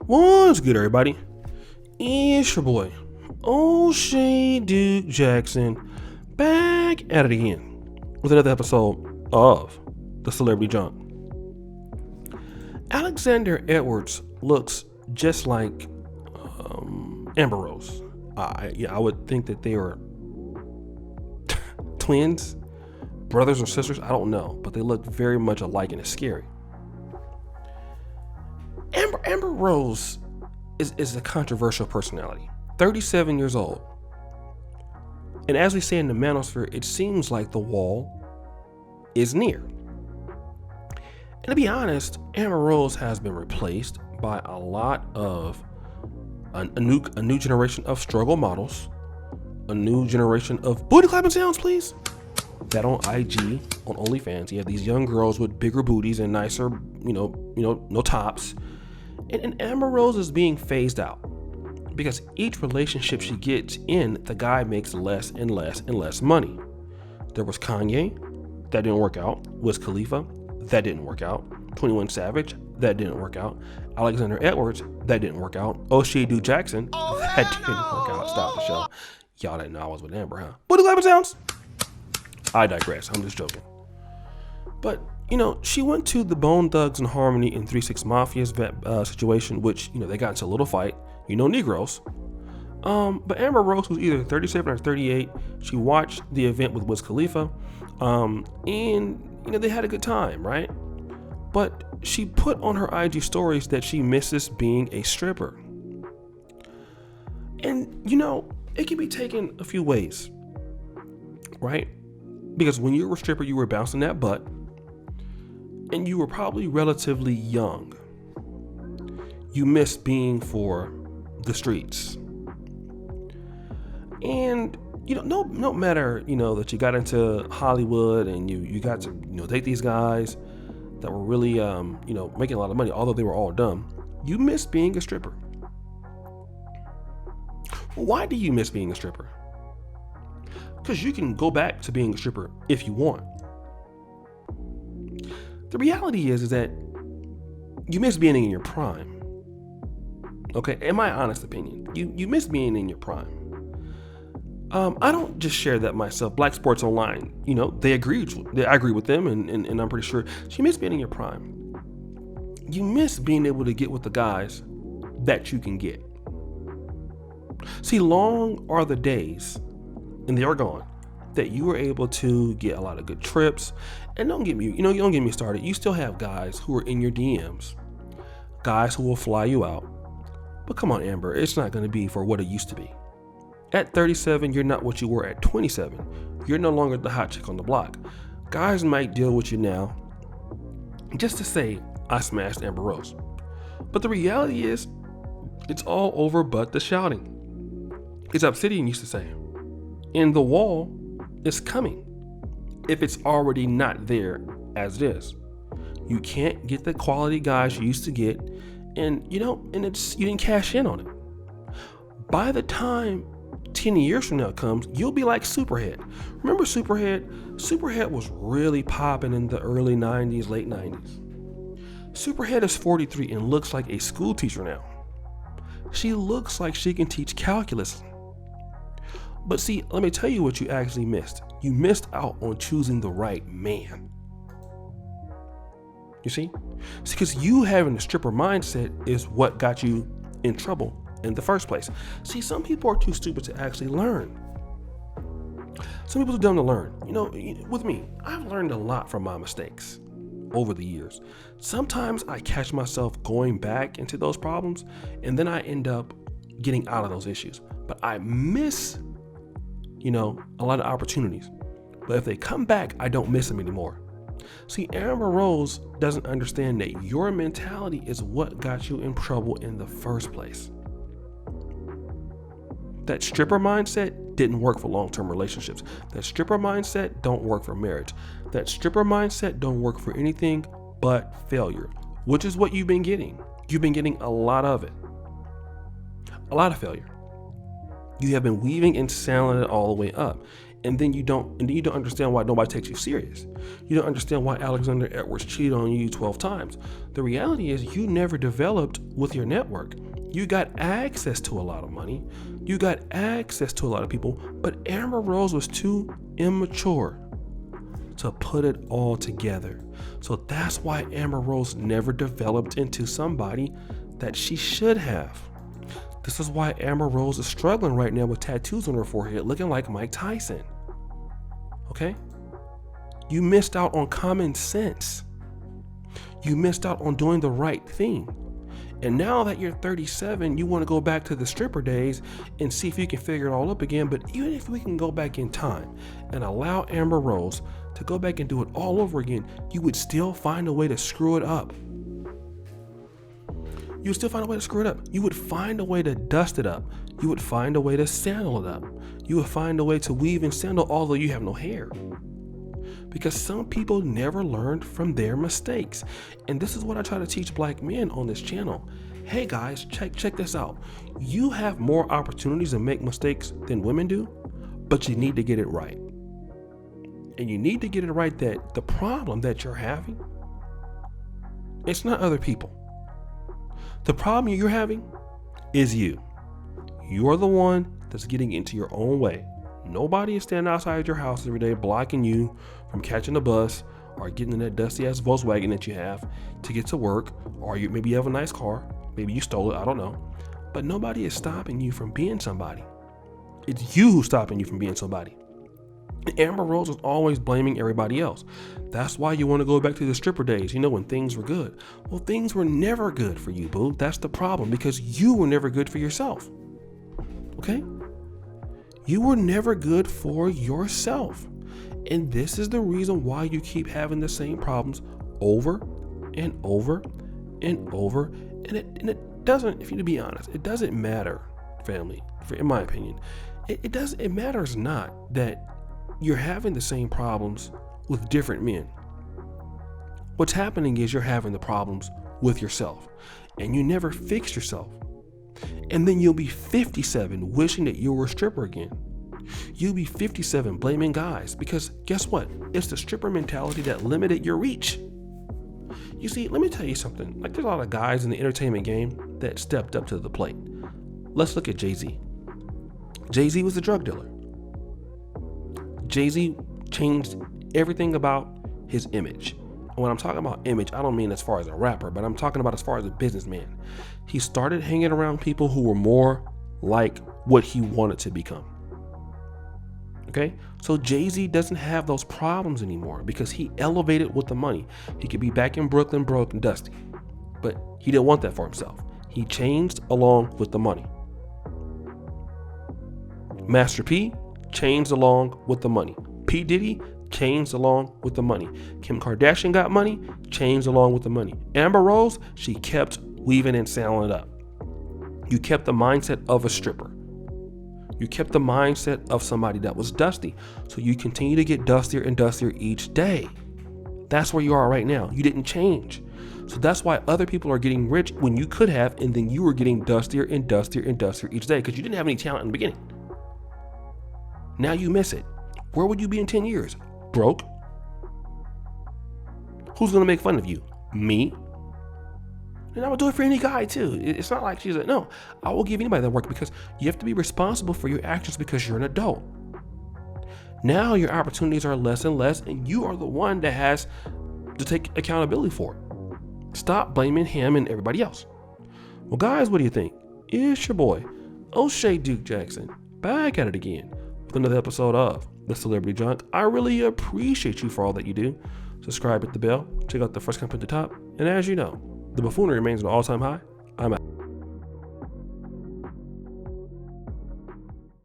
What's good, everybody? It's your boy, O'Shea Duke Jackson, back at it again with another episode of The Celebrity Junk. Alexander Edwards looks just like Amber Rose. I would think that they are twins, brothers or sisters. I don't know, but they look very much alike, and it's scary. Amber Rose is a controversial personality. 37 years old. And as we say in the manosphere, it seems like the wall is near. And to be honest, Amber Rose has been replaced by a lot of a new generation of struggle models, a new generation of booty clapping sounds, please. That on IG, on OnlyFans, you have these young girls with bigger booties and nicer, no tops. And Amber Rose is being phased out because each relationship she gets in, the guy makes less and less and less money. There was Kanye, that didn't work out. Wiz Khalifa, that didn't work out. 21 Savage, that didn't work out. Alexander Edwards, that didn't work out. O'Shea Duke Jackson, that didn't work out. Stop the show. Y'all didn't know I was with Amber, huh? Booty clapping sounds. I digress. I'm just joking. But she went to the Bone Thugs and Harmony and 3 6 Mafia's situation, which, they got into a little fight, Negroes. But Amber Rose was either 37 or 38. She watched the event with Wiz Khalifa, and, they had a good time, right? But she put on her IG stories that she misses being a stripper. And, it can be taken a few ways, right? Because when you were a stripper, you were bouncing that butt. And you were probably relatively young. You missed being for the streets. And, no matter, that you got into Hollywood and you got to, date these guys that were really, making a lot of money, although they were all dumb, you missed being a stripper. Why do you miss being a stripper? Because you can go back to being a stripper if you want. The reality is that you miss being in your prime. Okay, in my honest opinion, you miss being in your prime. I don't just share that myself. Black Sports Online, I agree with them, and I'm pretty sure you miss being in your prime. You miss being able to get with the guys that you can get. See, long are the days, and they are gone, that you were able to get a lot of good trips. And don't get me started. You still have guys who are in your DMs, guys who will fly you out. But come on, Amber, it's not going to be for what it used to be. At 37, you're not what you were at 27. You're no longer the hot chick on the block. Guys might deal with you now just to say, I smashed Amber Rose. But the reality is, it's all over but the shouting. As Obsidian used to say, and the wall is coming. If it's already not there as it is, you can't get the quality guys you used to get, and you didn't cash in on it. By the time 10 years from now comes, you'll be like Superhead. Remember Superhead? Superhead was really popping in the early 90s, late 90s. Superhead is 43 and looks like a school teacher now. She looks like she can teach calculus. But see, let me tell you what you actually missed. You missed out on choosing the right man. You see? Because you having a stripper mindset is what got you in trouble in the first place. See, some people are too stupid to actually learn. Some people are dumb to learn. With me, I've learned a lot from my mistakes over the years. Sometimes I catch myself going back into those problems, and then I end up getting out of those issues. But I miss a lot of opportunities. But if they come back, I don't miss them anymore. See, Amber Rose doesn't understand that your mentality is what got you in trouble in the first place. That stripper mindset didn't work for long-term relationships. That stripper mindset don't work for marriage. That stripper mindset don't work for anything but failure, which is what you've been getting. You've been getting a lot of it. A lot of failure. You have been weaving and sailing it all the way up. and then you don't understand why nobody takes you serious. You don't understand why Alexander Edwards cheated on you 12 times. The reality is you never developed with your network. You got access to a lot of money. You got access to a lot of people, but Amber Rose was too immature to put it all together. So that's why Amber Rose never developed into somebody that she should have. This is why Amber Rose is struggling right now with tattoos on her forehead, looking like Mike Tyson. Okay? You missed out on common sense. You missed out on doing the right thing. And now that you're 37, you want to go back to the stripper days and see if you can figure it all up again. But even if we can go back in time and allow Amber Rose to go back and do it all over again, you would still find a way to screw it up. You would still find a way to screw it up. You would find a way to dust it up. You would find a way to sandal it up. You would find a way to weave and sandal, although you have no hair. Because some people never learned from their mistakes. And this is what I try to teach black men on this channel. Hey guys, check this out. You have more opportunities to make mistakes than women do, but you need to get it right. And you need to get it right that the problem that you're having, it's not other people. The problem you're having is you. You're the one that's getting into your own way. Nobody is standing outside your house every day blocking you from catching the bus or getting in that dusty ass Volkswagen that you have to get to work, or maybe you have a nice car, maybe you stole it, I don't know. But nobody is stopping you from being somebody. It's you who's stopping you from being somebody. Amber Rose is always blaming everybody else. That's why you want to go back to the stripper days, when things were good. Well, things were never good for you, boo. That's the problem, because you were never good for yourself. Okay? You were never good for yourself. And this is the reason why you keep having the same problems over and over and over. And it doesn't, if you to be honest, it doesn't matter, family, in my opinion. It matters not that you're having the same problems with different men. What's happening is you're having the problems with yourself, and you never fix yourself. And then you'll be 57 wishing that you were a stripper again. You'll be 57 blaming guys, because guess what? It's the stripper mentality that limited your reach. You see, let me tell you something. Like, there's a lot of guys in the entertainment game that stepped up to the plate. Let's look at Jay-Z. Jay-Z was a drug dealer. Jay-Z changed everything about his image. And when I'm talking about image, I don't mean as far as a rapper, but I'm talking about as far as a businessman. He started hanging around people who were more like what he wanted to become. Okay? So Jay-Z doesn't have those problems anymore because he elevated with the money. He could be back in Brooklyn broke and dusty, but he didn't want that for himself. He changed along with the money. Master P changed along with the money. P. Diddy changed along with the money. Kim Kardashian got money, changed along with the money. Amber Rose, she kept weaving and sailing it up. You kept the mindset of a stripper. You kept the mindset of somebody that was dusty. So you continue to get dustier and dustier each day. That's where you are right now. You didn't change. So that's why other people are getting rich when you could have, and then you were getting dustier and dustier and dustier each day because you didn't have any talent in the beginning. Now you miss it. Where would you be in 10 years? Broke? Who's going to make fun of you? Me? And I would do it for any guy too. It's not like she's like, no, I will give anybody that work, because you have to be responsible for your actions because you're an adult. Now your opportunities are less and less, and you are the one that has to take accountability for it. Stop blaming him and everybody else. Well, guys, what do you think? It's your boy, O'Shea Duke Jackson, back at it again with another episode of The Celebrity Junk. I really appreciate you for all that you do. Subscribe, hit the bell, check out the first comment at the top, and as you know, the buffoonery remains at an all-time high. I'm out.